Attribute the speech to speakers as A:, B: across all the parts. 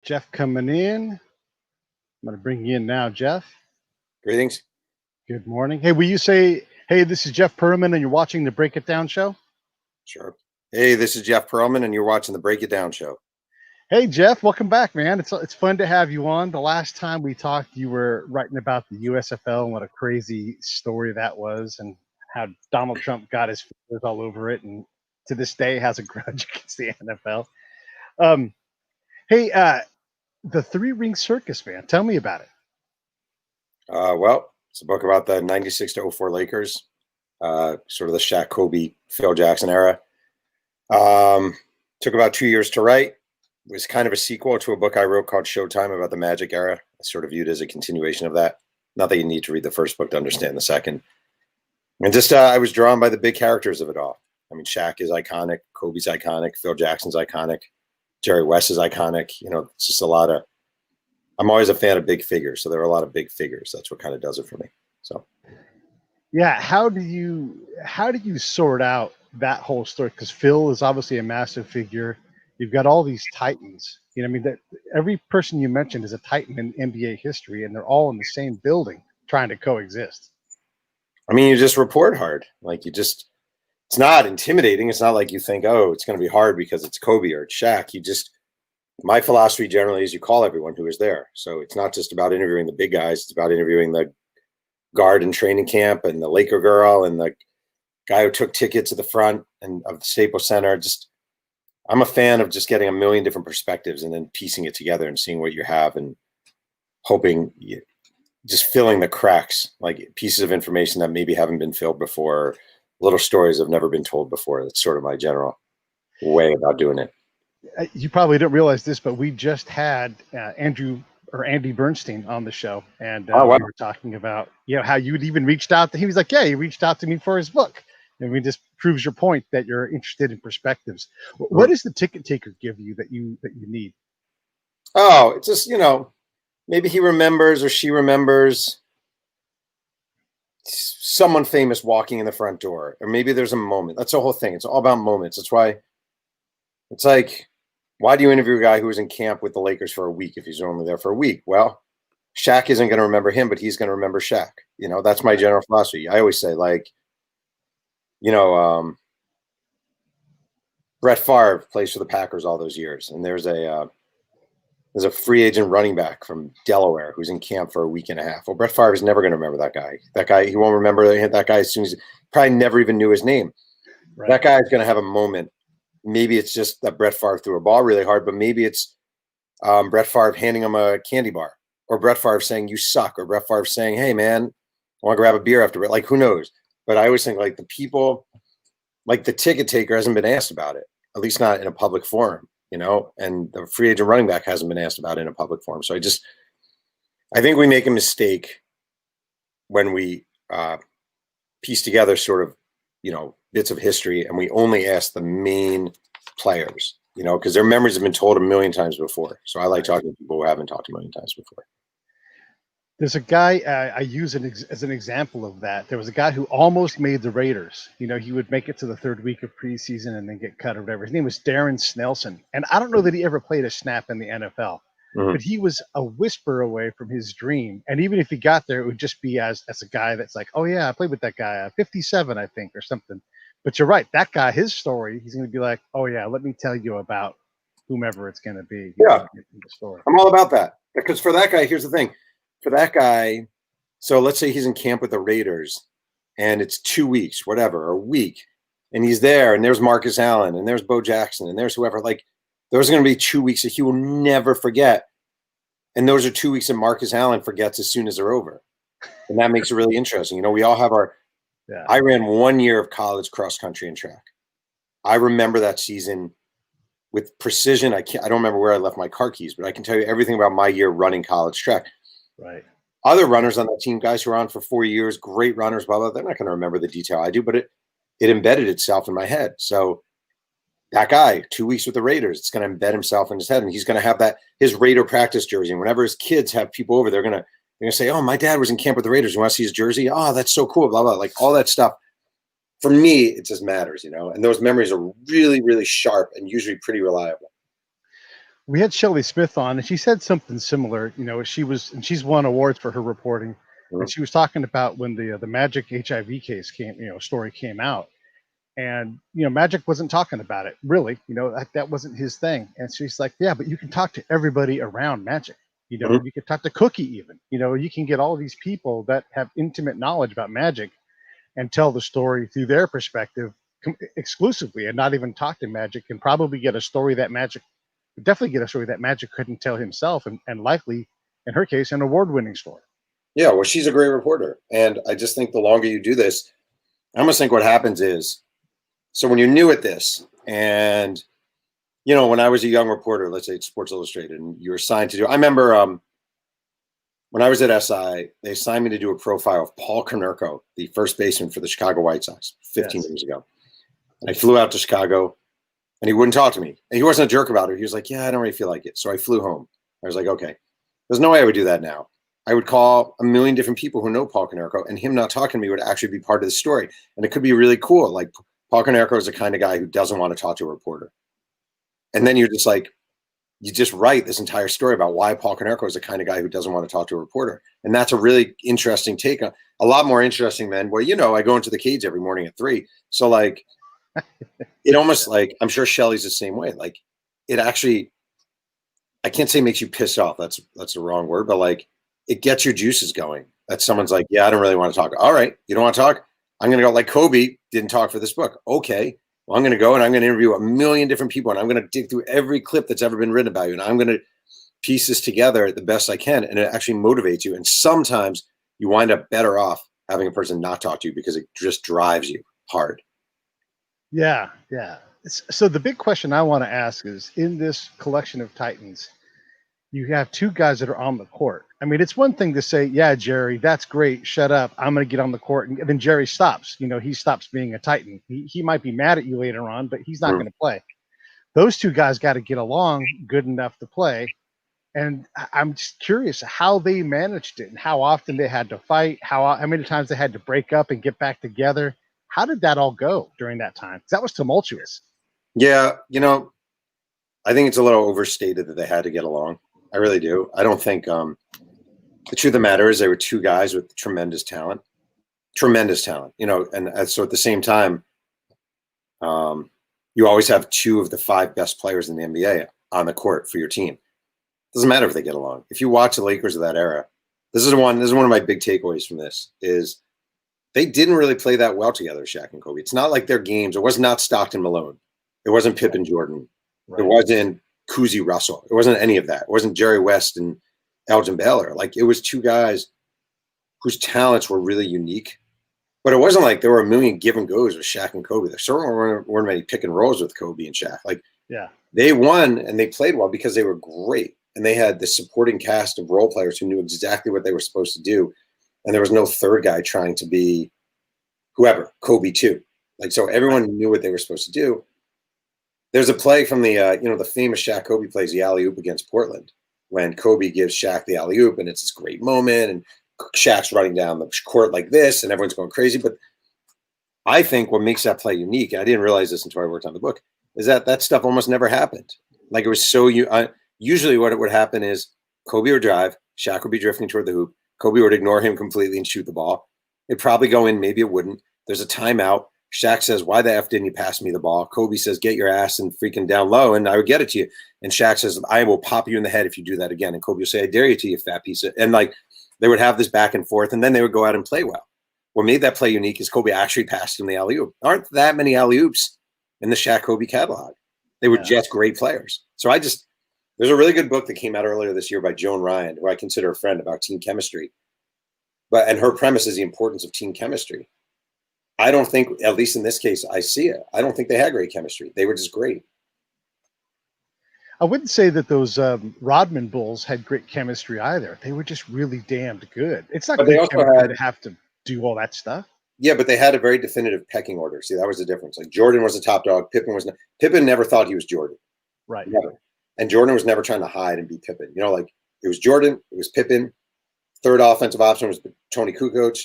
A: Jeff coming in. I'm going to bring you in now, Jeff.
B: Greetings.
A: Good morning. Hey, will you say, hey, this is Jeff Pearlman and you're watching the Break It Down show?
B: Sure. Hey, this is Jeff Pearlman and you're watching the Break It Down show.
A: Hey, Jeff, welcome back, man. It's fun to have you on. The last time we talked, you were writing about the USFL and what a crazy story that was and how Donald Trump got his fingers all over it and to this day has a grudge against the NFL. Hey, the Three Ring Circus, man. Tell me about it.
B: Well, it's a book about the 96 to 04 Lakers, sort of the Shaq, Kobe, Phil Jackson era. Took about 2 years to write. It was kind of a sequel to a book I wrote called Showtime about the Magic era. I sort of viewed it as a continuation of that. Not that you need to read the first book to understand the second. And just I was drawn by the big characters of it all. I mean, Shaq is iconic. Kobe's iconic. Phil Jackson's iconic. Jerry West is iconic. You know, it's just a lot of, I'm always a fan of big figures. So there are a lot of big figures. That's what kind of does it for me. So,
A: yeah. How do you sort out that whole story? Because Phil is obviously a massive figure. You've got all these titans. You know, I mean, that every person you mentioned is a titan in NBA history, and they're all in the same building trying to coexist.
B: I mean, you just report hard. Like it's not intimidating. It's not like you think, oh, it's going to be hard because it's Kobe or it's Shaq. My philosophy generally is you call everyone who is there. So it's not just about interviewing the big guys. It's about interviewing the guard in training camp and the Laker girl and the guy who took tickets at the front and of the Staples Center. I'm a fan of just getting a million different perspectives and then piecing it together and seeing what you have and hoping just filling the cracks, like pieces of information that maybe haven't been filled before, little stories that have never been told before. That's sort of my general way about doing it.
A: You probably don't realize this, but we just had Andy Bernstein on the show, and
B: wow.
A: We were talking about how you'd even reached out to. He was like, "Yeah, he reached out to me for his book," and we just proves your point that you're interested in perspectives. What does the ticket taker give you that you need?
B: Oh, it's just maybe he remembers or she remembers someone famous walking in the front door, or maybe there's a moment. That's the whole thing. It's all about moments. That's why it's like, why do you interview a guy who was in camp with the Lakers for a week if he's only there for a week? Well, Shaq isn't going to remember him, but he's going to remember Shaq. That's my general philosophy. I always say, like, Brett Favre plays for the Packers all those years, and there's a free agent running back from Delaware who's in camp for a week and a half. Well, Brett Favre is never going to remember that guy. That guy, he won't remember that guy as soon as probably never even knew his name. Right. That guy is going to have a moment. Maybe it's just that Brett Favre threw a ball really hard, but maybe it's Brett Favre handing him a candy bar, or Brett Favre saying you suck, or Brett Favre saying, hey man, I want to grab a beer after it. Like, who knows? But I always think, like, the people, like the ticket taker hasn't been asked about it, at least not in a public forum. And the free agent running back hasn't been asked about it in a public forum. So I think we make a mistake when we piece together sort of, bits of history and we only ask the main players, because their memories have been told a million times before. So I like talking to people who haven't talked a million times before.
A: There's a guy I use as an example of that. There was a guy who almost made the Raiders. He would make it to the third week of preseason and then get cut or whatever. His name was Darren Snelson. And I don't know that he ever played a snap in the NFL, but he was a whisper away from his dream. And even if he got there, it would just be as a guy that's like, oh yeah, I played with that guy, 57, I think, or something. But you're right. That guy, his story, he's going to be like, oh yeah, let me tell you about whomever it's going to be. The story.
B: I'm all about that. Because for that guy, here's the thing. For that guy, so let's say he's in camp with the Raiders and it's 2 weeks, whatever, or a week, and he's there and there's Marcus Allen and there's Bo Jackson and there's whoever. Like, those are going to be 2 weeks that he will never forget. And those are 2 weeks that Marcus Allen forgets as soon as they're over. And that makes it really interesting. We all have I ran 1 year of college cross country and track. I remember that season with precision. I don't remember where I left my car keys, but I can tell you everything about my year running college track.
A: Right.
B: Other runners on that team, guys who are on for 4 years, great runners, blah, blah, they're not going to remember the detail I do, but it embedded itself in my head. So that guy, 2 weeks with the Raiders, it's going to embed himself in his head, and he's going to have his Raider practice jersey. And whenever his kids have people over, they're going to say, oh, my dad was in camp with the Raiders. You want to see his jersey? Oh, that's so cool, blah, blah. Like, all that stuff. For me, it just matters, and those memories are really, really sharp and usually pretty reliable.
A: we had Shelley Smith on, and she said something similar. She's won awards for her reporting, and
B: Mhm.
A: she was talking about when the Magic HIV case story came out, and Magic wasn't talking about it really. That wasn't his thing, and she's like, yeah, but you can talk to everybody around Magic.
B: Mhm.
A: You could talk to Cookie even. You can get all these people that have intimate knowledge about Magic and tell the story through their perspective exclusively, and not even talk to Magic, and probably get a story that Magic definitely get a story that Magic couldn't tell himself, and likely, in her case, an award-winning story.
B: Yeah, well, she's a great reporter, and I just think the longer you do this, I almost think what happens is, so when you're new at this, and when I was a young reporter, let's say at Sports Illustrated, and you were assigned to do, I remember when I was at SI, they assigned me to do a profile of Paul Konerko, the first baseman for the Chicago White Sox, 15
A: Yes.
B: years ago. And I flew out to Chicago, and he wouldn't talk to me. And he wasn't a jerk about it. He was like, yeah, I don't really feel like it. So I flew home. I was like, okay, there's no way I would do that now. I would call a million different people who know Paul Konerko, and him not talking to me would actually be part of the story. And it could be really cool. Like, Paul Konerko is the kind of guy who doesn't want to talk to a reporter. And then you're just like, you just write this entire story about why Paul Konerko is the kind of guy who doesn't want to talk to a reporter. And that's a really interesting take, a lot more interesting than, well, I go into the cage every morning at 3. So like, it almost like, I'm sure Shelley's the same way. Like, it actually, I can't say makes you pissed off. That's the wrong word, but like, it gets your juices going. That someone's like, yeah, I don't really want to talk. All right, you don't want to talk? I'm going to go, like Kobe didn't talk for this book. Okay, well, I'm going to go and I'm going to interview a million different people, and I'm going to dig through every clip that's ever been written about you, and I'm going to piece this together the best I can, and it actually motivates you. And sometimes you wind up better off having a person not talk to you because it just drives you hard.
A: Yeah. So the big question I want to ask is, in this collection of Titans, you have two guys that are on the court. I mean, it's one thing to say, yeah, Jerry, that's great. Shut up. I'm going to get on the court. And then Jerry stops. He stops being a Titan. He might be mad at you later on, but he's not going to play. Those two guys got to get along good enough to play. And I'm just curious how they managed it and how often they had to fight, how many times they had to break up and get back together. How did that all go during that time? 'Cause that was tumultuous.
B: Yeah, I think it's a little overstated that they had to get along. I really do. I don't think the truth of the matter is they were two guys with tremendous talent, and so at the same time, you always have two of the 5 best players in the NBA on the court for your team. Doesn't matter if they get along. If you watch the Lakers of that era, this is one of my big takeaways from this is they didn't really play that well together, Shaq and Kobe. It's not like their games. It was not Stockton Malone. It wasn't Pippen Jordan.
A: Right.
B: It wasn't Cousy Russell. It wasn't any of that. It wasn't Jerry West and Elgin Baylor. Like, it was two guys whose talents were really unique. But it wasn't like there were a million give and goes with Shaq and Kobe. There certainly weren't many pick and rolls with Kobe and Shaq. Like,
A: Yeah.
B: they won and they played well because they were great. And they had the supporting cast of role players who knew exactly what they were supposed to do. And there was no third guy trying to be whoever, Kobe too. Like, so everyone knew what they were supposed to do. There's a play from the the famous Shaq Kobe plays, the alley-oop against Portland, when Kobe gives Shaq the alley-oop, and it's this great moment, and Shaq's running down the court like this, and everyone's going crazy. But I think what makes that play unique, and I didn't realize this until I worked on the book, is that stuff almost never happened. Like, it was so usually what it would happen is Kobe would drive, Shaq would be drifting toward the hoop, Kobe would ignore him completely and shoot the ball. It'd probably go in, maybe it wouldn't. There's a timeout. Shaq says, why the F didn't you pass me the ball? Kobe says, get your ass and freaking down low, and I would get it to you. And Shaq says, I will pop you in the head if you do that again. And Kobe will say, I dare you to, you fat piece of. And like, they would have this back and forth, and then they would go out and play well. What made that play unique is Kobe actually passed him the alley-oop. Aren't that many alley-oops in the Shaq Kobe catalog? They were just great players. So there's a really good book that came out earlier this year by Joan Ryan, who I consider a friend, about team chemistry. And her premise is the importance of team chemistry. I don't think, at least in this case, I see it. I don't think they had great chemistry. They were just great.
A: I wouldn't say that those Rodman Bulls had great chemistry either. They were just really damned good. It's not good chemistry to have to do all that stuff.
B: Yeah, but they had a very definitive pecking order. See, that was the difference. Like, Jordan was the top dog. Pippen never thought he was Jordan.
A: Right.
B: Never. And Jordan was never trying to hide and be Pippen. Like, it was Jordan, it was Pippen. Third offensive option was Tony Kukoc.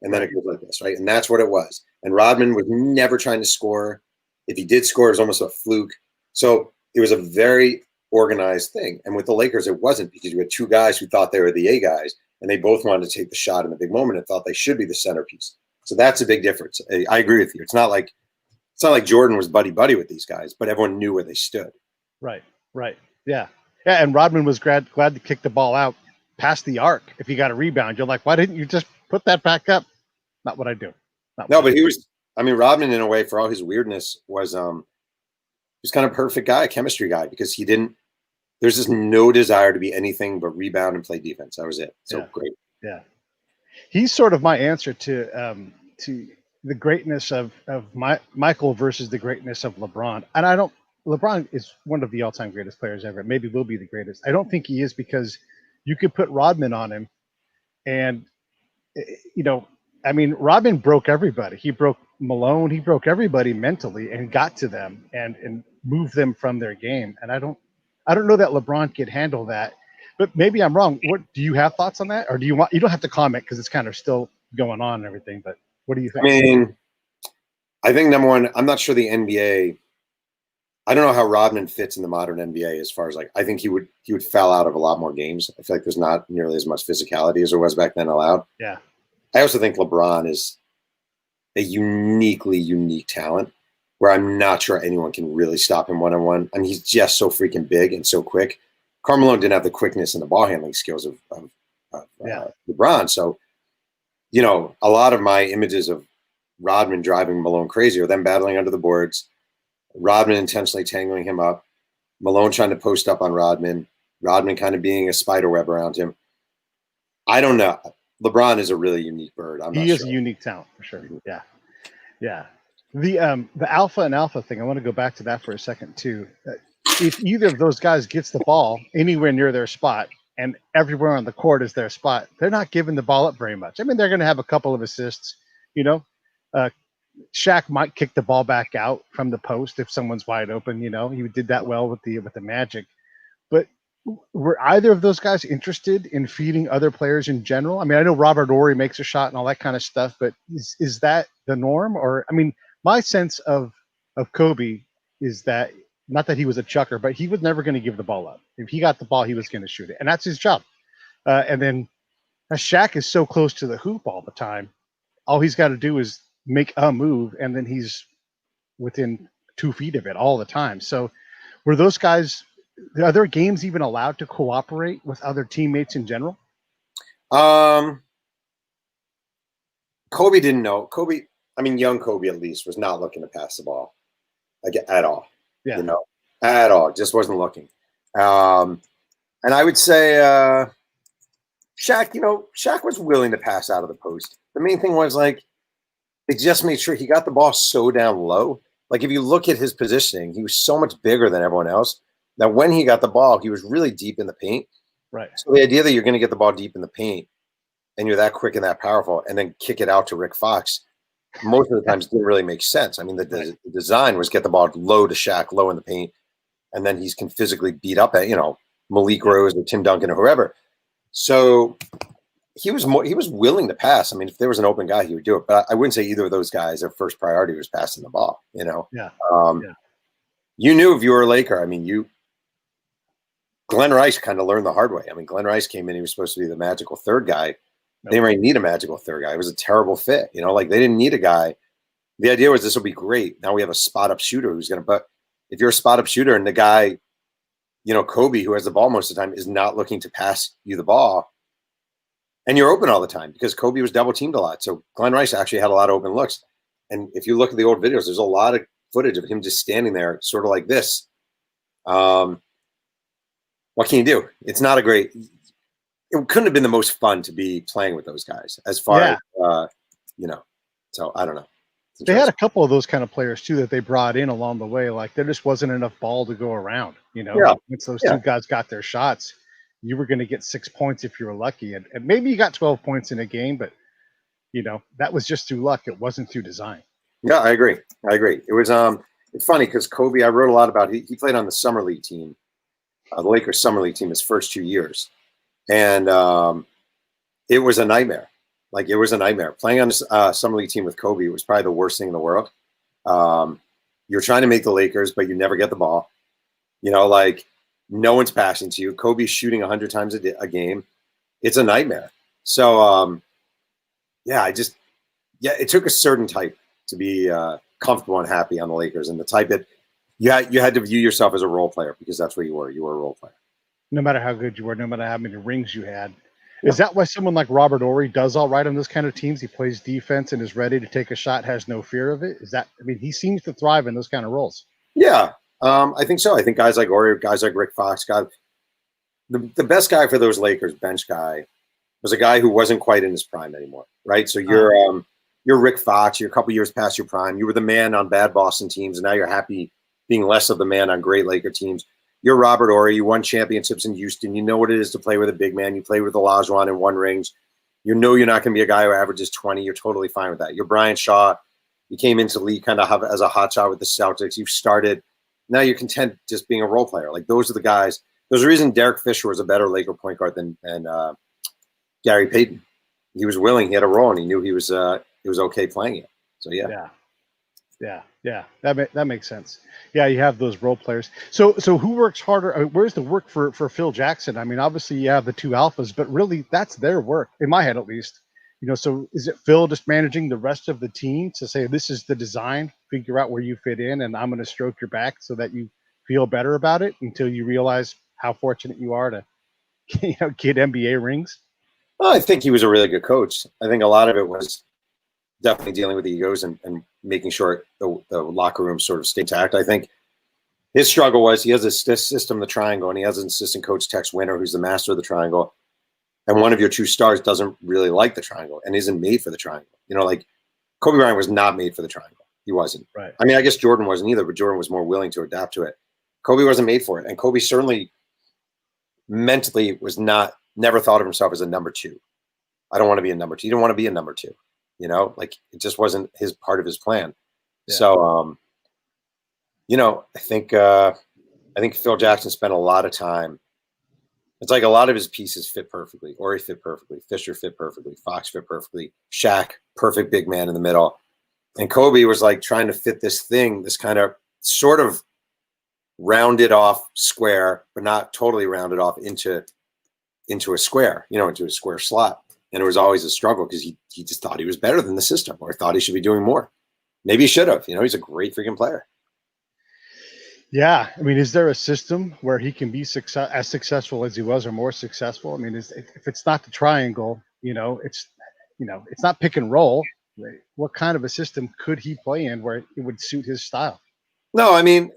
B: And then it goes like this, right? And that's what it was. And Rodman was never trying to score. If he did score, it was almost a fluke. So it was a very organized thing. And with the Lakers, it wasn't, because you had two guys who thought they were the A guys, and they both wanted to take the shot in the big moment and thought they should be the centerpiece. So that's a big difference. I agree with you. It's not like Jordan was buddy with these guys, but everyone knew where they stood.
A: Right. Yeah. And Rodman was glad to kick the ball out past the arc. If you got a rebound, you're like, why didn't you just put that back up? Not what I do.
B: Rodman, in a way, for all his weirdness, was kind of perfect guy, chemistry guy, because there's just no desire to be anything but rebound and play defense. That was it. So great.
A: Yeah. He's sort of my answer to the greatness of Michael versus the greatness of LeBron. And LeBron is one of the all-time greatest players ever. Maybe will be the greatest. I don't think he is, because you could put Rodman on him, and Rodman broke everybody. He broke Malone. He broke everybody mentally and got to them and moved them from their game. And I don't know that LeBron could handle that. But maybe I'm wrong. What do you have thoughts on that, or you don't have to comment because it's kind of still going on and everything. But what do you think?
B: I think number one, I'm not sure the NBA. I don't know how Rodman fits in the modern NBA as far as I think he would foul out of a lot more games. I feel like there's not nearly as much physicality as there was back then allowed.
A: Yeah.
B: I also think LeBron is a uniquely unique talent where I'm not sure anyone can really stop him one-on-one. I mean, he's just so freaking big and so quick. Carmelo didn't have the quickness and the ball handling skills of LeBron. So, a lot of my images of Rodman driving Malone crazy are them battling under the boards, Rodman intentionally tangling him up, Malone trying to post up on Rodman kind of being a spider web around him. I don't know. LeBron is a really unique bird.
A: He is a unique talent for sure. Yeah. Yeah. The alpha and alpha thing, I want to go back to that for a second too. If either of those guys gets the ball anywhere near their spot and everywhere on the court is their spot, they're not giving the ball up very much. I mean, they're going to have a couple of assists, Shaq might kick the ball back out from the post if someone's wide open. He did that well with the Magic. But were either of those guys interested in feeding other players in general? I mean, I know Robert Horry makes a shot and all that kind of stuff, but is that the norm? Or, I mean, my sense of Kobe is that, not that he was a chucker, but he was never going to give the ball up. If he got the ball, he was going to shoot it, and that's his job. And then Shaq is so close to the hoop all the time, all he's got to do is make a move, and then he's within 2 feet of it all the time. So were those guys, are there games even allowed to cooperate with other teammates in general?
B: Kobe didn't know. Young Kobe at least was not looking to pass the ball at all.
A: Yeah.
B: At all. Just wasn't looking. And I would say Shaq was willing to pass out of the post. The main thing was they just made sure he got the ball so down low. If you look at his positioning, he was so much bigger than everyone else that when he got the ball, he was really deep in the paint.
A: Right.
B: So the idea that you're going to get the ball deep in the paint and you're that quick and that powerful and then kick it out to Rick Fox, most of the times didn't really make sense. I mean, the design was get the ball low to Shaq, low in the paint, and then can physically beat up at, Malik Rose or Tim Duncan or whoever. So he was willing to pass. I mean, if there was an open guy, he would do it. But I wouldn't say either of those guys, their first priority was passing the ball,
A: Yeah.
B: You knew if you were a Laker, Glenn Rice kind of learned the hard way. I mean, Glenn Rice came in, he was supposed to be the magical third guy. They didn't really need a magical third guy. It was a terrible fit. They didn't need a guy. The idea was this will be great. Now we have a spot up shooter but if you're a spot up shooter and the guy, Kobe, who has the ball most of the time, is not looking to pass you the ball, and you're open all the time because Kobe was double teamed a lot. So Glenn Rice actually had a lot of open looks. And if you look at the old videos, there's a lot of footage of him just standing there sort of like this. What can you do? It's not a great, it couldn't have been the most fun to be playing with those guys as far as, so I don't know.
A: They had a couple of those kind of players too that they brought in along the way. There just wasn't enough ball to go around, Once those two guys got their shots, you were going to get 6 points if you were lucky. And maybe you got 12 points in a game, but that was just through luck. It wasn't through design.
B: Yeah, I agree. It was, it's funny because Kobe, I wrote a lot about, he played on the summer league team, the Lakers summer league team, his first 2 years. And it was a nightmare. It was a nightmare. Playing on a summer league team with Kobe was probably the worst thing in the world. You're trying to make the Lakers, but you never get the ball. No one's passing to you. Kobe's shooting 100 times a game. It's a nightmare. So, yeah, it took a certain type to be comfortable and happy on the Lakers, and the type that you had to view yourself as a role player because that's what you were. You were a role player.
A: No matter how good you were, no matter how many rings you had.
B: Yeah.
A: Is that why someone like Robert Ory does all right on those kind of teams? He plays defense and is ready to take a shot, has no fear of it. Is that? I mean, he seems to thrive in those kind of roles.
B: Yeah, I think so. I think guys like Ory, guys like Rick Fox, the best guy for those Lakers, bench guy, was a guy who wasn't quite in his prime anymore, right? So you're Rick Fox. You're a couple years past your prime. You were the man on bad Boston teams, and now you're happy being less of the man on great Laker teams. You're Robert Ory. You won championships in Houston. You know what it is to play with a big man. You played with Olajuwon and won rings. You know you're not going to be a guy who averages 20. You're totally fine with that. You're Brian Shaw. You came into the league kind of as a hot shot with the Celtics. You've started. Now you're content just being a role player. Like those are the guys. There's a reason Derek Fisher was a better Laker point guard than Gary Payton. He was willing. He had a role, and he knew he was okay playing it. So yeah.
A: That makes sense. Yeah, you have those role players. So who works harder? I mean, where's the work for Phil Jackson? I mean, obviously you have the two alphas, but really that's their work, in my head at least. So is it Phil just managing the rest of the team to say this is the design, figure out where you fit in, and I'm going to stroke your back so that you feel better about it until you realize how fortunate you are to get NBA rings?
B: Well, I think he was a really good coach. I think a lot of it was definitely dealing with egos and making sure the locker room sort of stayed intact. I think his struggle was he has a system, the triangle, and he has an assistant coach, Tex Winter, who's the master of the triangle. And one of your two stars doesn't really like the triangle and isn't made for the triangle. Like Kobe Bryant was not made for the triangle. He wasn't.
A: Right.
B: I mean, I guess Jordan wasn't either, but Jordan was more willing to adapt to it. Kobe wasn't made for it. And Kobe certainly mentally never thought of himself as a number two. I don't want to be a number two. He didn't want to be a number two. Like it just wasn't his part of his plan. Yeah. So, I think Phil Jackson spent a lot of time. It's like a lot of his pieces fit perfectly. Ory fit perfectly. Fisher fit perfectly. Fox fit perfectly. Shaq, perfect big man in the middle. And Kobe was like trying to fit this thing, this kind of sort of rounded off square, but not totally rounded off into a square, into a square slot. And it was always a struggle because he just thought he was better than the system or thought he should be doing more. Maybe he should have. He's a great freaking player.
A: Yeah. I mean, is there a system where he can be as successful as he was or more successful? I mean, if it's not the triangle, it's not pick and roll. Right? What kind of a system could he play in where it would suit his style?
B: No, I mean,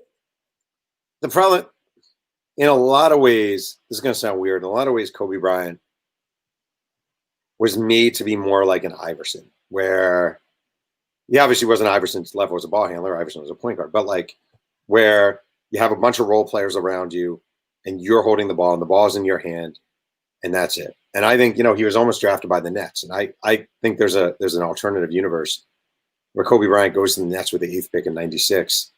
B: the problem in a lot of ways, this is going to sound weird. In a lot of ways, Kobe Bryant was made to be more like an Iverson, where he obviously wasn't Iverson's level as a ball handler. Iverson was a point guard, but like where you have a bunch of role players around you and you're holding the ball and the ball's in your hand and that's it. And I think, he was almost drafted by the Nets. And I think there's an alternative universe where Kobe Bryant goes to the Nets with the 8th pick in 96.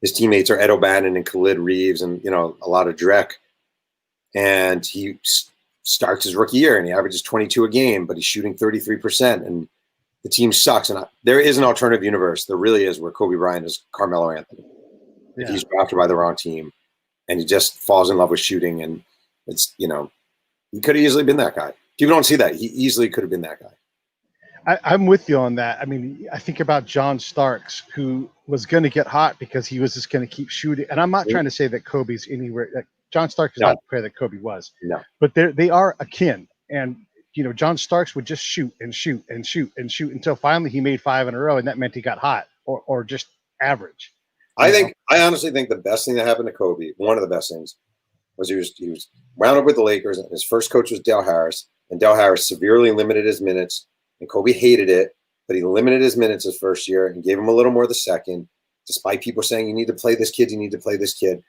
B: His teammates are Ed O'Bannon and Khalid Reeves and, a lot of Drek. And he starts his rookie year and he averages 22 a game, but he's shooting 33% and the team sucks. And there is an alternative universe. There really is, where Kobe Bryant is Carmelo Anthony. Yeah. If he's drafted by the wrong team and he just falls in love with shooting, and it's, he could have easily been that guy. People don't see that. He easily could have been that guy.
A: I'm with you on that. I mean, I think about John Starks, who was going to get hot because he was just going to keep shooting. And I'm not trying to say that Kobe's anywhere. Like John Starks is not the player that Kobe was.
B: No.
A: But they are akin. And, John Starks would just shoot and shoot and shoot and shoot until finally he made 5 in a row. And that meant he got hot or just average.
B: I honestly think the best thing that happened to Kobe, one of the best things, was he was wound up with the Lakers. And his first coach was Dale Harris. And Dale Harris severely limited his minutes. And Kobe hated it, but he limited his minutes his first year and gave him a little more the second, despite people saying, you need to play this kid, you need to play this kid.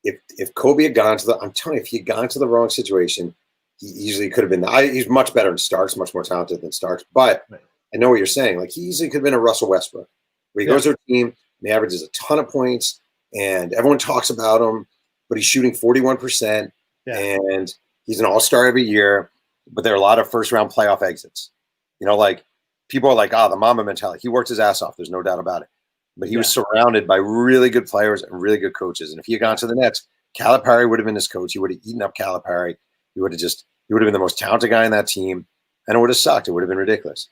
B: If Kobe had gone I'm telling you, if he had gone to the wrong situation, he easily could have been he's much better than Starks, much more talented than Starks. But I know what you're saying. Like, he easily could have been a Russell Westbrook, where he goes to a team and he averages a ton of points and everyone talks about him, but he's shooting 41% and he's an all-star every year, but there are a lot of first-round playoff exits. Like people are like, the Mamba mentality. He worked his ass off. There's no doubt about it. But he was surrounded by really good players and really good coaches. And if he had gone to the Nets, Calipari would have been his coach. He would have eaten up Calipari. He would have been the most talented guy in that team, and it would have sucked. It would have been ridiculous.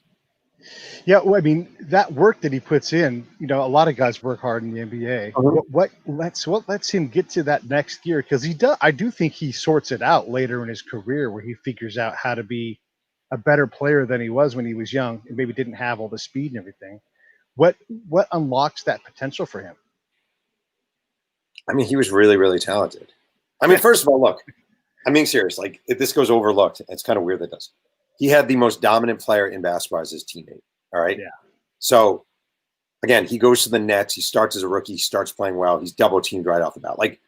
A: Yeah, well, I mean, that work that he puts in, a lot of guys work hard in the NBA. What lets him get to that next gear? Because I do think he sorts it out later in his career, where he figures out how to be a better player than he was when he was young and maybe didn't have all the speed and everything. What unlocks that potential for him?
B: I mean, he was really, really talented. I mean, first of all, look, I'm being serious. Like, if this goes overlooked, it's kind of weird that does. He had the most dominant player in basketball as his teammate. All right.
A: Yeah.
B: So again, he goes to the Nets. He starts as a rookie. He starts playing well. He's double teamed right off the bat. Like,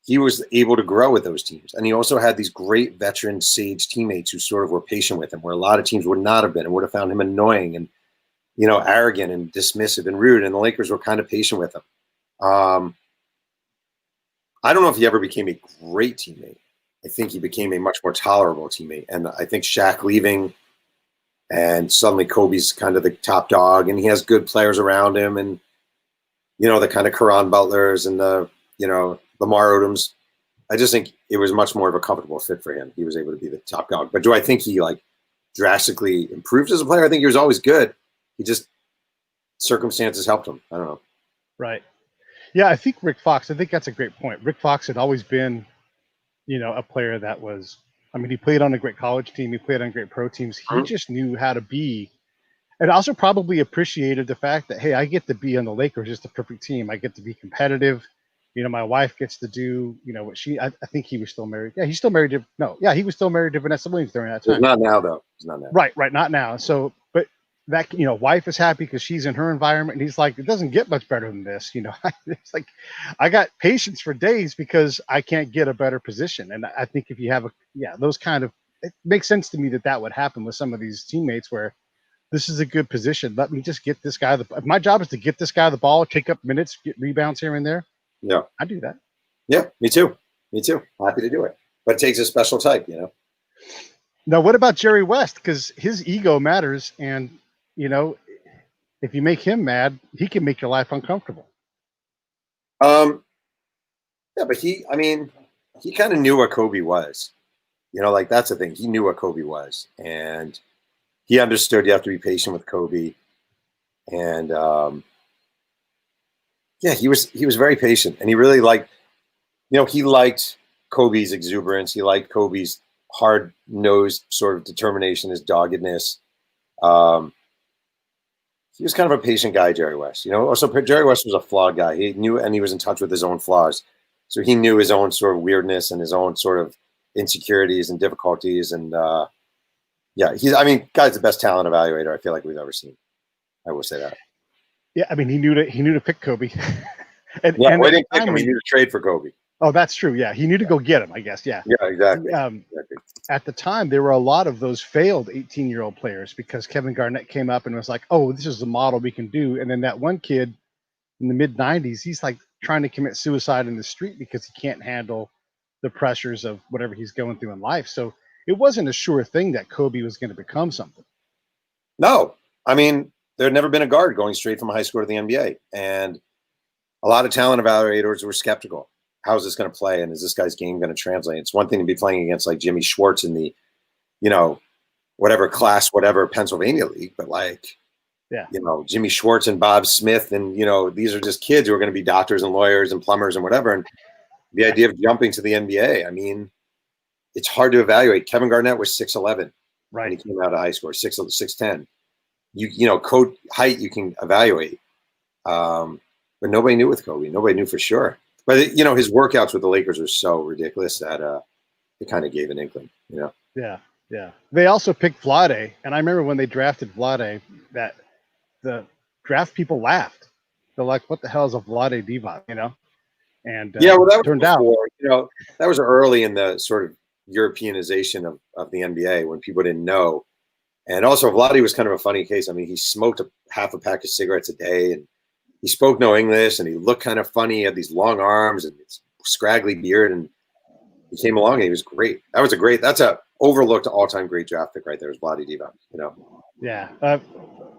B: he was able to grow with those teams. And he also had these great veteran sage teammates who sort of were patient with him, where a lot of teams would not have been and would have found him annoying and, arrogant and dismissive and rude. And the Lakers were kind of patient with him. I don't know if he ever became a great teammate. I think he became a much more tolerable teammate. And I think Shaq leaving and suddenly Kobe's kind of the top dog and he has good players around him and, the kind of Caron Butlers and the, Lamar Odoms. I just think it was much more of a comfortable fit for him. He was able to be the top dog. But do I think he drastically improved as a player? I think he was always good. He just circumstances helped him. I don't know.
A: Right. Yeah, I think I think that's a great point. Rick Fox had always been, a player that was, he played on a great college team. He played on great pro teams. He just knew how to be, and also probably appreciated the fact that, hey, I get to be on the Lakers, just a perfect team. I get to be competitive. My wife gets to do, what I think he was still married. Yeah, he's still married to, he was still married to Vanessa Williams during that time.
B: He's not now, though. He's not now.
A: Right, not now. So, but that, wife is happy because she's in her environment. And he's like, it doesn't get much better than this. It's like, I got patience for days because I can't get a better position. And I think if you have those kind of, it makes sense to me that would happen with some of these teammates where this is a good position. Let me just get this guy. My job is to get this guy the ball, take up minutes, get rebounds here and there.
B: Yeah.
A: I do that.
B: Yeah, me too. Happy to do it. But it takes a special type,
A: Now, what about Jerry West? Because his ego matters. And, if you make him mad, he can make your life uncomfortable.
B: Yeah, but he kind of knew what Kobe was. That's the thing. He knew what Kobe was. And he understood you have to be patient with Kobe. And he was very patient. And he really liked Kobe's exuberance. He liked Kobe's hard-nosed sort of determination, his doggedness. He was kind of a patient guy, Jerry West. Also Jerry West was a flawed guy. He knew, and he was in touch with his own flaws. So he knew his own sort of weirdness and his own sort of insecurities and difficulties. And guy's the best talent evaluator I feel like we've ever seen. I will say that. Yeah,
A: he knew to pick Kobe.
B: We didn't pick him. He knew to trade for Kobe.
A: Oh, that's true. Yeah, he knew to go get him, I guess. Yeah.
B: Yeah, exactly.
A: At the time, there were a lot of those failed 18-year-old players because Kevin Garnett came up and was like, "Oh, this is the model we can do." And then that one kid in the mid '90s, he's like trying to commit suicide in the street because he can't handle the pressures of whatever he's going through in life. So it wasn't a sure thing that Kobe was going to become something.
B: No, there had never been a guard going straight from high school to the NBA, and a lot of talent evaluators were skeptical. How is this going to play? And is this guy's game going to translate? It's one thing to be playing against like Jimmy Schwartz in the, whatever Pennsylvania league, but Jimmy Schwartz and Bob Smith. And, these are just kids who are going to be doctors and lawyers and plumbers and whatever. And the idea of jumping to the NBA, it's hard to evaluate. Kevin Garnett was 6'11",
A: right?
B: When he came out of high school, 6'10". Code height you can evaluate. But nobody knew with Kobe. Nobody knew for sure. But his workouts with the Lakers were so ridiculous that it kind of gave an inkling.
A: Yeah. They also picked Vlade, and I remember when they drafted Vlade, that the draft people laughed. They're like, "What the hell is a Vlade Divac?" And
B: that
A: turned
B: out.
A: out.
B: That was early in the sort of Europeanization of the NBA when people didn't know, and also Vlade was kind of a funny case. He smoked half a pack of cigarettes a day, and he spoke no English, and he looked kind of funny. He had these long arms and this scraggly beard, and he came along and he was great. That's a overlooked all-time great draft pick right there. Is Vlade Divac,
A: Yeah.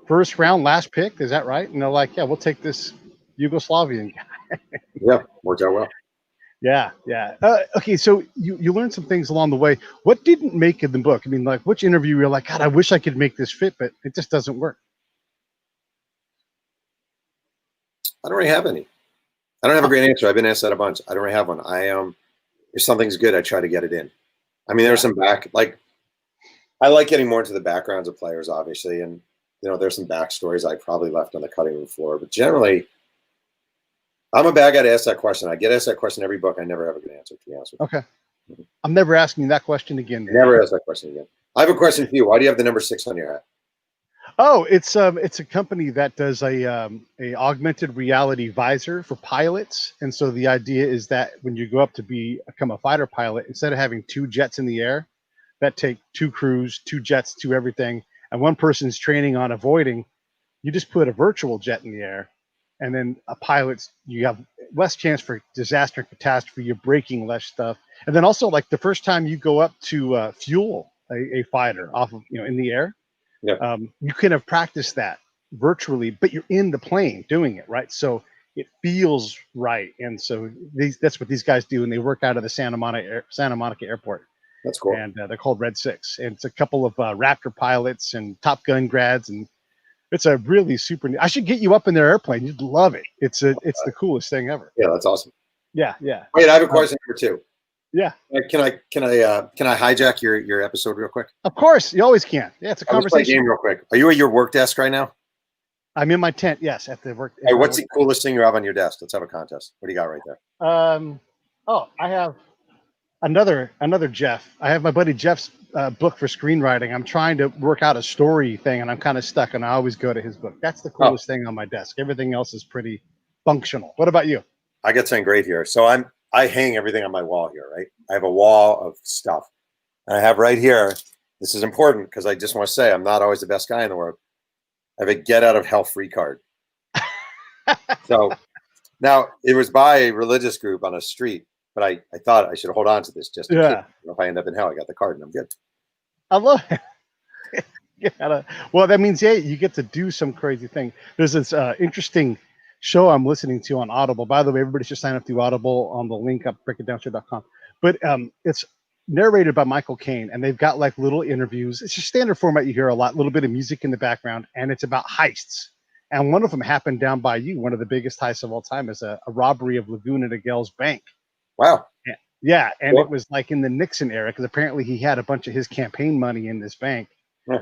A: First round, last pick. Is that right? And they're like, yeah, we'll take this Yugoslavian guy.
B: Yeah, worked out well.
A: Yeah, yeah. Okay, so you learned some things along the way. What didn't make in the book? I mean, like, which interview you're like, God, I wish I could make this fit, but it just doesn't work.
B: I don't really have any. I don't have a great answer. I've been asked that a bunch. I don't really have one. If something's good, I try to get it in. I mean, there's some I like getting more into the backgrounds of players, obviously, and there's some backstories I probably left on the cutting room floor. But generally, I'm a bad guy to ask that question. I get asked that question every book. I never have a good answer, to be honest with
A: Okay. I'm never asking you that question again.
B: you. Never ask that question again. I have a question for you. Why do you have the number 6 on your hat?
A: Oh, it's a company that does a augmented reality visor for pilots, and so the idea is that when you go up to become a fighter pilot, instead of having 2 jets in the air that take 2 crews, 2 jets, 2 everything, and one person's training on avoiding, you just put a virtual jet in the air, and then you have less chance for disaster and catastrophe. You're breaking less stuff, and then also like the first time you go up to fuel a fighter off of in the air.
B: Yeah.
A: You can have practiced that virtually, but you're in the plane doing it, right? So it feels right. And so that's what these guys do. And they work out of the Santa Monica Airport.
B: That's cool.
A: And they're called Red 6. And it's a couple of Raptor pilots and Top Gun grads. And it's a really I should get you up in their airplane. You'd love it. It's the coolest thing ever.
B: Yeah, that's awesome.
A: Yeah, yeah.
B: Wait, I have a question number 2.
A: Yeah.
B: Can I hijack your episode real quick?
A: Of course, you always can. Yeah, it's a conversation.
B: Let's play a game real quick. Are you at your work desk right now?
A: I'm in my tent. Yes, at the work.
B: Hey, what's the coolest thing you have on your desk? Let's have a contest. What do you got right there?
A: I have another Jeff. I have my buddy Jeff's book for screenwriting. I'm trying to work out a story thing, and I'm kind of stuck. And I always go to his book. That's the coolest thing on my desk. Everything else is pretty functional. What about you? I
B: got something great here. So I hang everything on my wall here, right? I have a wall of stuff. And I have right here, this is important because I just want to say I'm not always the best guy in the world. I have a get out of hell free card. So now it was by a religious group on a street, but I thought I should hold on to this just in case. If I end up in hell, I got the card and I'm good.
A: I love it. Well, that means, you get to do some crazy thing. There's this interesting show I'm listening to on Audible. By the way, everybody should sign up through Audible on the link up breakitdownshow.com. But it's narrated by Michael Caine, and they've got like little interviews. It's just standard format you hear a lot, little bit of music in the background, and it's about heists. And one of them happened down by you. One of the biggest heists of all time is a robbery of Laguna Niguel's bank.
B: Wow.
A: Yeah, and it was like in the Nixon era because apparently he had a bunch of his campaign money in this bank. Yeah.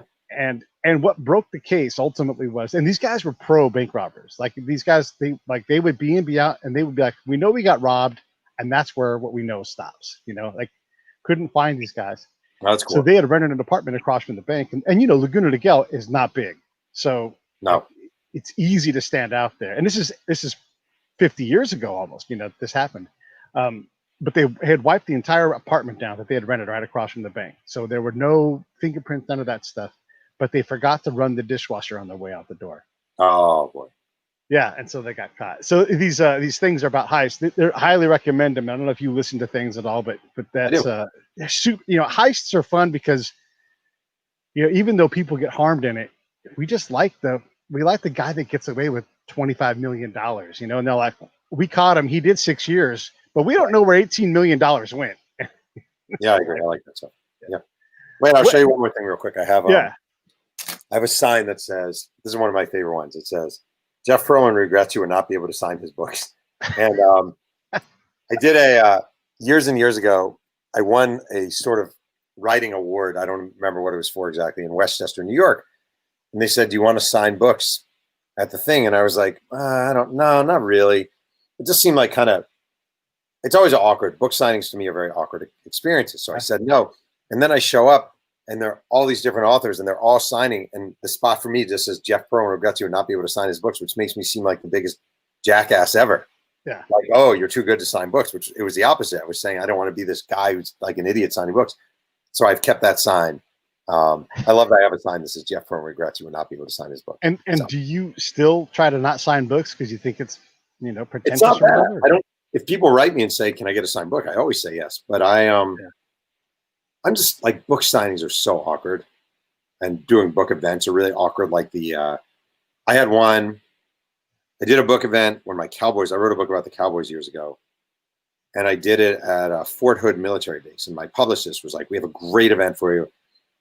A: And what broke the case ultimately was, and these guys were pro bank robbers. Like these guys, they would be in, be out, and they would be like, we know we got robbed, and that's where what we know stops. Like couldn't find these guys.
B: Oh, that's cool.
A: So they had rented an apartment across from the bank, and Laguna Niguel is not big, so it's easy to stand out there. And this is 50 years ago almost. This happened. But they had wiped the entire apartment down that they had rented right across from the bank. So there were no fingerprints, none of that stuff. But they forgot to run the dishwasher on their way out the door.
B: Oh boy.
A: Yeah, and so they got caught. So these things are about heists. They're highly recommend them. I don't know if you listen to things at all, but that's heists are fun because even though people get harmed in it, we just like the guy that gets away with $25 million. And they're like, we caught him. He did 6 years, but we don't know where $18 million went.
B: Yeah, I agree. I like that stuff. Yeah. Wait, I'll show you one more thing real quick. I have a sign that says, this is one of my favorite ones. It says, Jeff Pearlman regrets you would not be able to sign his books. And I did years and years ago, I won a sort of writing award. I don't remember what it was for exactly, in Westchester, New York. And they said, do you want to sign books at the thing? And I was like, I don't know, not really. It just seemed like it's always awkward. Book signings to me are very awkward experiences. So I said no. And then I show up and there are all these different authors and they're all signing. And the spot for me just says Jeff Pearlman regrets you would not be able to sign his books, which makes me seem like the biggest jackass ever.
A: Yeah.
B: Like, oh, you're too good to sign books, which it was the opposite. I was saying, I don't want to be this guy who's like an idiot signing books. So I've kept that sign. I love that I have a sign that says Jeff Pearlman regrets you would not be able to sign his book.
A: And do you still try to not sign books because you think it's, pretentious?
B: It's not bad. I don't. If people write me and say, "Can I get a signed book?" I always say yes. But I'm just like, book signings are so awkward, and doing book events are really awkward. Like I had one. I did a book event when my Cowboys. I wrote a book about the Cowboys years ago, and I did it at Fort Hood military base. And my publicist was like, "We have a great event for you.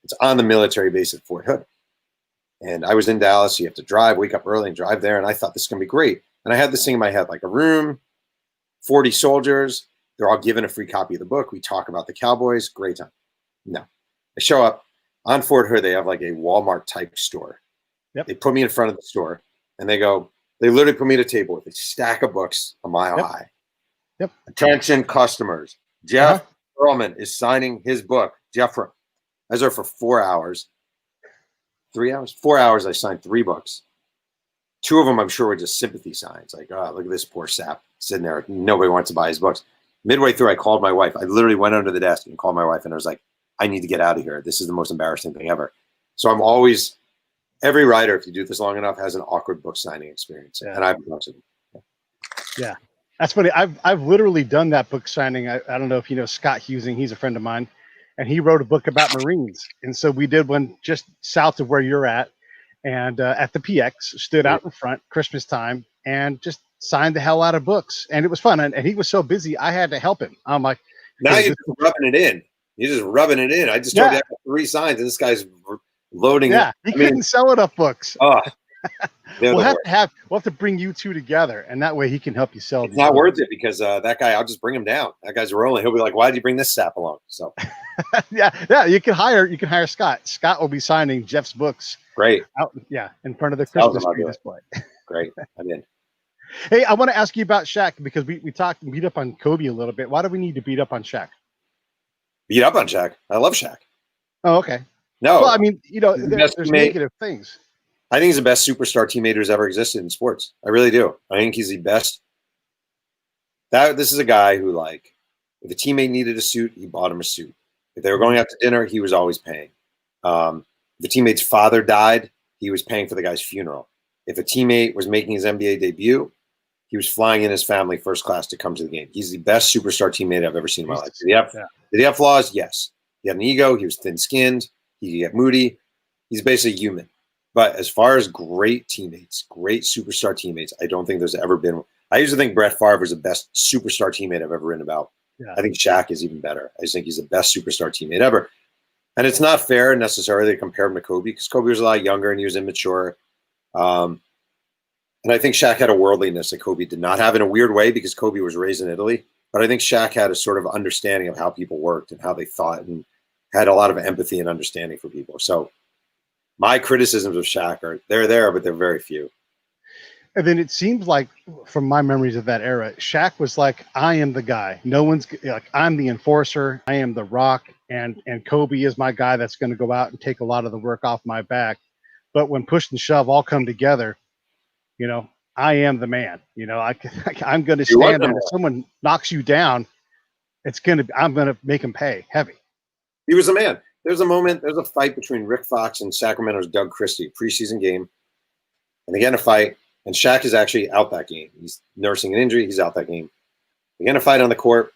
B: It's on the military base at Fort Hood." And I was in Dallas, so you have to wake up early and drive there. And I thought this is going to be great. And I had this thing in my head, like a room, 40 soldiers. They're all given a free copy of the book. We talk about the Cowboys. Great time. No. I show up on Fort Hood. They have like a Walmart type store.
A: Yep.
B: They put me in front of the store and they literally put me at a table with a stack of books a mile high.
A: Yep.
B: Attention customers. Jeff Pearlman is signing his book. Jeff, I was there for 4 hours. 3 hours? 4 hours, I signed 3 books. 2 of them, I'm sure, were just sympathy signs. Like, oh, look at this poor sap sitting there. Nobody wants to buy his books. Midway through, I called my wife. I literally went under the desk and called my wife, and I was like, I need to get out of here. This is the most embarrassing thing ever. So I'm always, every writer, if you do this long enough, has an awkward book signing experience. Yeah. And I've done it.
A: Yeah. That's funny. I've literally done that book signing. I don't know if you know Scott Husing. He's a friend of mine. And he wrote a book about Marines. And so we did one just south of where you're at. And at the PX, stood out in front, Christmas time, and just signed the hell out of books. And it was fun. And he was so busy, I had to help him. I'm like,
B: now you're just rubbing it in. You're just rubbing it in. I just told you I got 3 signs, and this guy's loading it.
A: He couldn't sell enough books.
B: Oh,
A: we'll have to bring you 2 together, and that way he can help you sell.
B: It's not worth it because that guy, I'll just bring him down. That guy's rolling. He'll be like, "Why did you bring this sap along?" So,
A: yeah. You can hire Scott. Scott will be signing Jeff's books.
B: Great.
A: Out, in front of the Christmas tree display.
B: Great. I'm in.
A: Hey, I want to ask you about Shaq because we beat up on Kobe a little bit. Why do we need to beat up on Shaq?
B: Beat up on Shaq? I love Shaq.
A: Oh, okay.
B: No.
A: Well, I mean, there's negative things.
B: I think he's the best superstar teammate who's ever existed in sports. I really do. I think he's the best. This is a guy who, like, if a teammate needed a suit, he bought him a suit. If they were going out to dinner, he was always paying. If the teammate's father died, he was paying for the guy's funeral. If a teammate was making his NBA debut, he was flying in his family first class to come to the game. He's the best superstar teammate I've ever seen in my life. Did he have flaws? Yes. He had an ego. He was thin-skinned. He got moody. He's basically human. But as far as great teammates, great superstar teammates, I don't think there's ever been. I used to think Brett Favre was the best superstar teammate I've ever written about. Yeah. I think Shaq is even better. I just think he's the best superstar teammate ever. And it's not fair necessarily to compare him to Kobe because Kobe was a lot younger and he was immature. And I think Shaq had a worldliness that Kobe did not have in a weird way because Kobe was raised in Italy. But I think Shaq had a sort of understanding of how people worked and how they thought and had a lot of empathy and understanding for people. So my criticisms of Shaq they're there, but they're very few.
A: And then it seems like, from my memories of that era, Shaq was like, I am the guy. No one's like, I'm the enforcer. I am the rock. And Kobe is my guy that's going to go out and take a lot of the work off my back. But when push and shove all come together, I am the man. I'm going to stand there. If someone knocks you down, I'm going to make him pay heavy.
B: He was a man. There's a fight between Rick Fox and Sacramento's Doug Christie, preseason game. And they get in a fight, and Shaq is actually out that game. He's nursing an injury. He's out that game. They get in a fight on the court.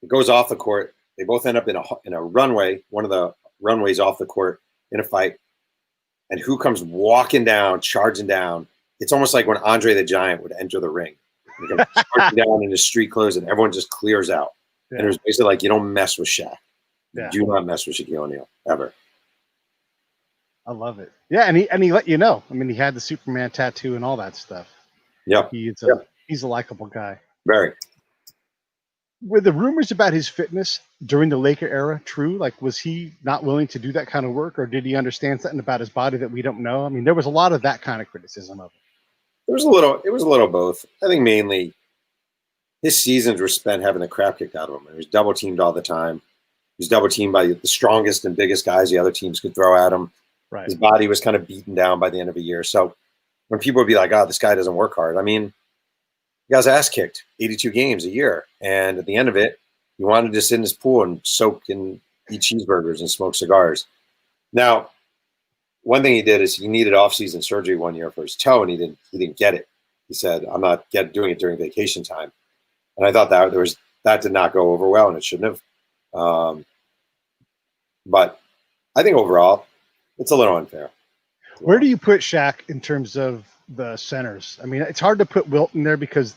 B: It goes off the court. They both end up in a runway, one of the runways off the court, in a fight. And who comes walking down, charging down? It's almost like when Andre the Giant would enter the ring. He comes charging down in his street clothes, and everyone just clears out. Yeah. And it was basically like, you don't mess with Shaq. Yeah. Do not mess with Shaquille O'Neal ever.
A: I love it. Yeah, and he let you know. I mean, he had the Superman tattoo and all that stuff.
B: Yeah,
A: he's a likable guy.
B: Very.
A: Were the rumors about his fitness during the Laker era true? Like, was he not willing to do that kind of work, or did he understand something about his body that we don't know? I mean, there was a lot of that kind of criticism of it.
B: It was a little both. I think mainly his seasons were spent having the crap kicked out of him. He was double teamed all the time. He was double teamed by the strongest and biggest guys the other teams could throw at him. Right. His body was kind of beaten down by the end of a year. So when people would be like, oh, this guy doesn't work hard. I mean, he got his ass kicked 82 games a year. And at the end of it, he wanted to sit in his pool and soak and eat cheeseburgers and smoke cigars. Now, one thing he did is he needed off-season surgery one year for his toe, and he didn't get it. He said, I'm not doing it during vacation time. And I thought that did not go over well, and it shouldn't have. But I think overall, it's a little unfair.
A: Where do you put Shaq in terms of the centers? I mean, it's hard to put Wilt in there because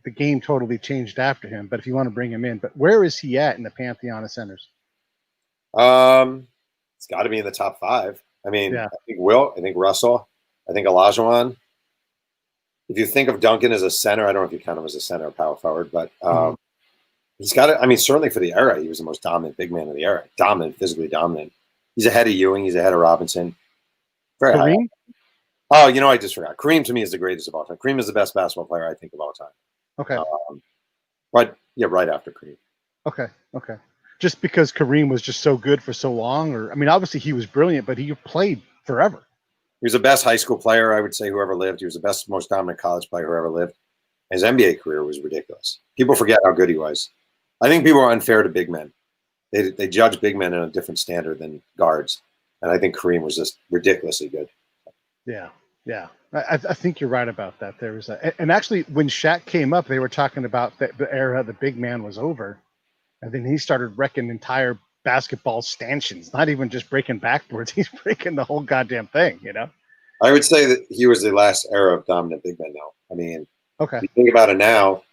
A: the game totally changed after him. But if you want to bring him in, but where is he at in the pantheon of centers?
B: It's got to be in the top 5. I mean,
A: Yeah.
B: I think Wilt, I think Russell, I think Olajuwon. If you think of Duncan as a center, I don't know if you count him as a center or power forward, but he's got it. I mean, certainly for the era, he was the most dominant big man of the era. Dominant, physically dominant. He's ahead of Ewing. He's ahead of Robinson. Very
A: Kareem?
B: high. Oh, I just forgot. Kareem to me is the greatest of all time. Kareem is the best basketball player I think of all time.
A: Okay.
B: But yeah, right after Kareem.
A: Okay. Just because Kareem was just so good for so long, or I mean, obviously he was brilliant, but he played forever.
B: He was the best high school player, I would say, who ever lived. He was the best, most dominant college player who ever lived. His NBA career was ridiculous. People forget how good he was. I think people are unfair to big men. They judge big men in a different standard than guards. And I think Kareem was just ridiculously good.
A: Yeah. I think you're right about that. There was and actually when Shaq came up, they were talking about the era the big man was over. And then he started wrecking entire basketball stanchions, not even just breaking backboards. He's breaking the whole goddamn thing,
B: I would say that he was the last era of dominant big men now. I mean,
A: okay.
B: If you think about it now,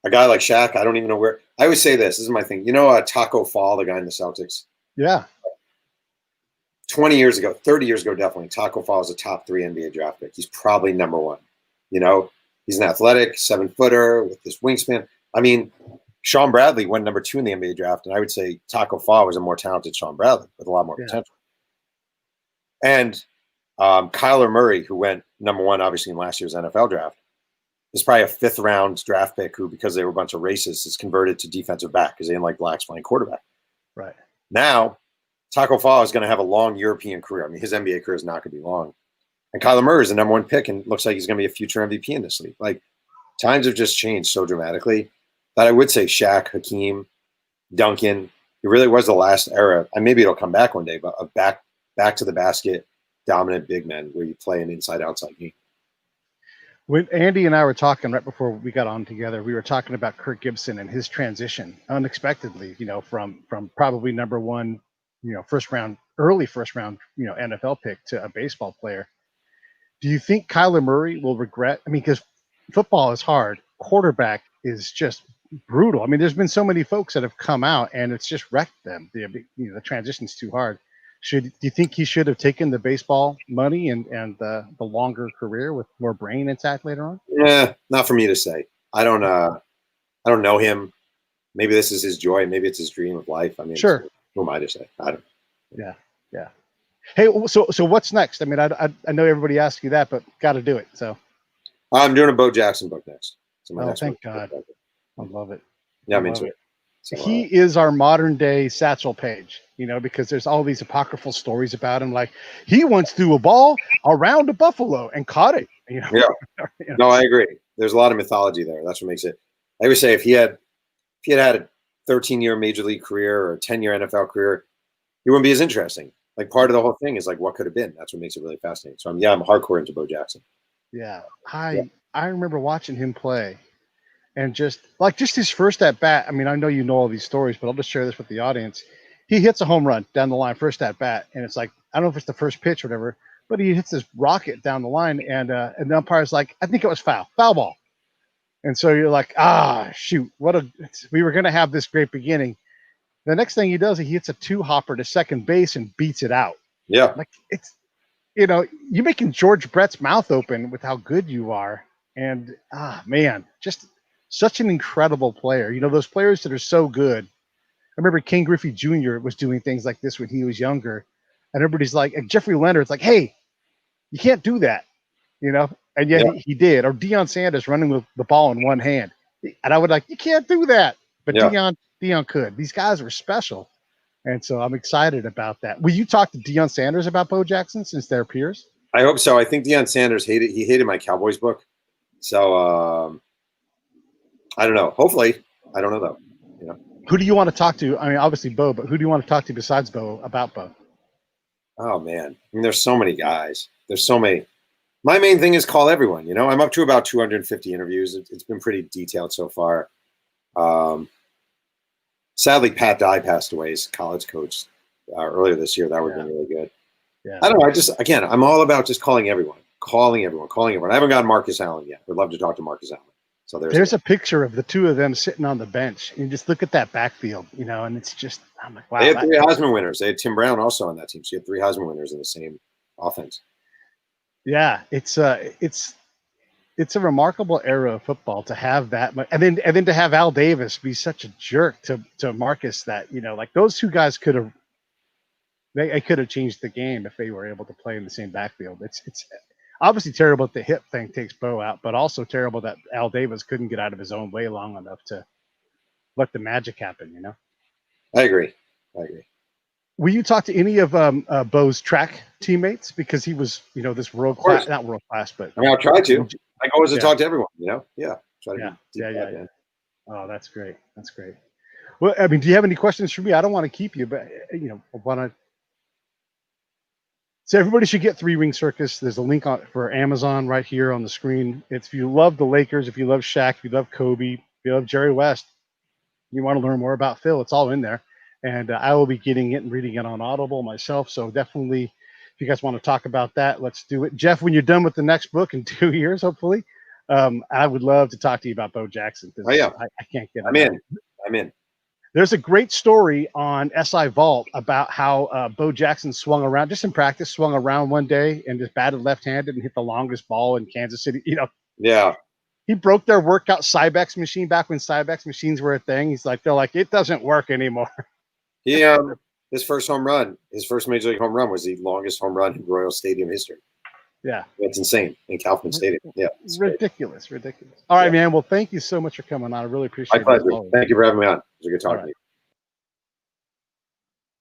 B: a guy like Shaq, I don't even know where. I always say this is my thing. Taco Fall, the guy in the Celtics?
A: Yeah.
B: 20 years ago, 30 years ago, definitely, Taco Fall was a top 3 NBA draft pick. He's probably number 1. He's an athletic 7-footer with this wingspan. I mean, Sean Bradley went number 2 in the NBA draft, and I would say Taco Fall was a more talented Sean Bradley with a lot more potential. And Kyler Murray, who went number 1, obviously, in last year's NFL draft, is probably a 5th-round draft pick who, because they were a bunch of racists, is converted to defensive back because they didn't like blacks playing quarterback.
A: Right.
B: Now, Taco Fall is going to have a long European career. I mean, his NBA career is not going to be long. And Kyler Murray is the number 1 pick and looks like he's going to be a future MVP in this league. Like, times have just changed so dramatically that I would say Shaq, Hakeem, Duncan, it really was the last era. And maybe it'll come back one day, but a back to the basket, dominant big men where you play an inside-outside game.
A: When Andy and I were talking right before we got on together, we were talking about Kirk Gibson and his transition unexpectedly, from probably number 1, early first round, NFL pick to a baseball player. Do you think Kyler Murray will regret? I mean, because football is hard. Quarterback is just brutal. I mean, there's been so many folks that have come out and it's just wrecked them. The transition's too hard. Do you think he should have taken the baseball money and the longer career with more brain intact later on?
B: Yeah, not for me to say. I don't know him. Maybe this is his joy. Maybe it's his dream of life. I mean,
A: sure.
B: Who am I to say? I don't.
A: Yeah. Hey, so what's next? I mean, I know everybody asks you that, but got to do it. So
B: I'm doing a Bo Jackson book next. So
A: thank God. I love it.
B: Yeah, I'm into it.
A: So, he is our modern day Satchel Paige, because there's all these apocryphal stories about him. Like he once threw a ball around a buffalo and caught it.
B: Yeah. No, I agree. There's a lot of mythology there. That's what makes it. I would say if he had a 13-year major league career or a 10-year NFL career, it wouldn't be as interesting. Like part of the whole thing is like what could have been. That's what makes it really fascinating. So I'm hardcore into Bo Jackson.
A: Yeah. I remember watching him play. And just his first at bat. I mean, I know you know all these stories, but I'll just share this with the audience. He hits a home run down the line, first at bat, and it's like I don't know if it's the first pitch or whatever, but he hits this rocket down the line, and the umpire's like, I think it was foul ball. And so you're like, shoot, we were gonna have this great beginning. The next thing he does, he hits a 2-hopper to second base and beats it out.
B: Yeah,
A: like it's you're making George Brett's mouth open with how good you are, and man, just such an incredible player. Those players that are so good. I remember King Griffey Jr. was doing things like this when he was younger. And everybody's like, and Jeffrey Leonard's like, hey, you can't do that, And yet he did. Or Deion Sanders running with the ball in one hand. And I would you can't do that. But Deion could. These guys were special. And so I'm excited about that. Will you talk to Deion Sanders about Bo Jackson since they're peers?
B: I hope so. I think Deion Sanders hated my Cowboys book. So, I don't know. Hopefully. I don't know, though.
A: Who do you want to talk to? I mean, obviously Bo, but who do you want to talk to besides Bo about Bo?
B: Oh, man. I mean, there's so many guys. There's so many. My main thing is call everyone. I'm up to about 250 interviews. It's been pretty detailed so far. Sadly, Pat Dye passed away as college coach earlier this year. That would have been really good.
A: Yeah.
B: I don't know. I'm all about just calling everyone. I haven't gotten Marcus Allen yet. Would love to talk to Marcus Allen. So
A: there's a picture of the two of them sitting on the bench, and you just look at that backfield, you know, and it's just, I'm like, wow.
B: They had 3 Heisman winners. They had Tim Brown also on that team. So you had 3 Heisman winners in the same offense.
A: Yeah, it's a remarkable era of football to have that much, and then to have Al Davis be such a jerk to Marcus, that, you know, like those two guys could have changed the game if they were able to play in the same backfield. It's obviously terrible that the hip thing takes Bo out, but also terrible that Al Davis couldn't get out of his own way long enough to let the magic happen, you know?
B: I agree.
A: Will you talk to any of Bo's track teammates? Because he was, you know, this world class, not world class, but
B: I mean, I'll try to. I go always to talk to everyone, you know? Yeah. Try to
A: yeah. Oh, that's great. That's great. Well, I mean, do you have any questions for me? I don't want to keep you, but, you know, I want to. So everybody should get 3 Ring Circus. There's a link on for Amazon right here on the screen. It's, if you love the Lakers, if you love Shaq, if you love Kobe, if you love Jerry West, you want to learn more about Phil, it's all in there. And I will be getting it and reading it on Audible myself. So definitely, if you guys want to talk about that, let's do it. Jeff, when you're done with the next book in 2 years, hopefully, I would love to talk to you about Bo Jackson.
B: Oh, yeah.
A: I can't get it.
B: I'm in.
A: There's a great story on SI Vault about how Bo Jackson swung around, just in practice, swung around one day and just batted left-handed and hit the longest ball in Kansas City. You know,
B: yeah,
A: he broke their workout Cybex machine back when Cybex machines were a thing. They're like, it doesn't work anymore.
B: He his first major league home run was the longest home run in Royal Stadium history.
A: Yeah,
B: that's insane in Kaufman Stadium. Yeah,
A: ridiculous. All right, man. Well, thank you so much for coming on. I really appreciate it.
B: My pleasure. Thank you for having me on. It was a good talk to you.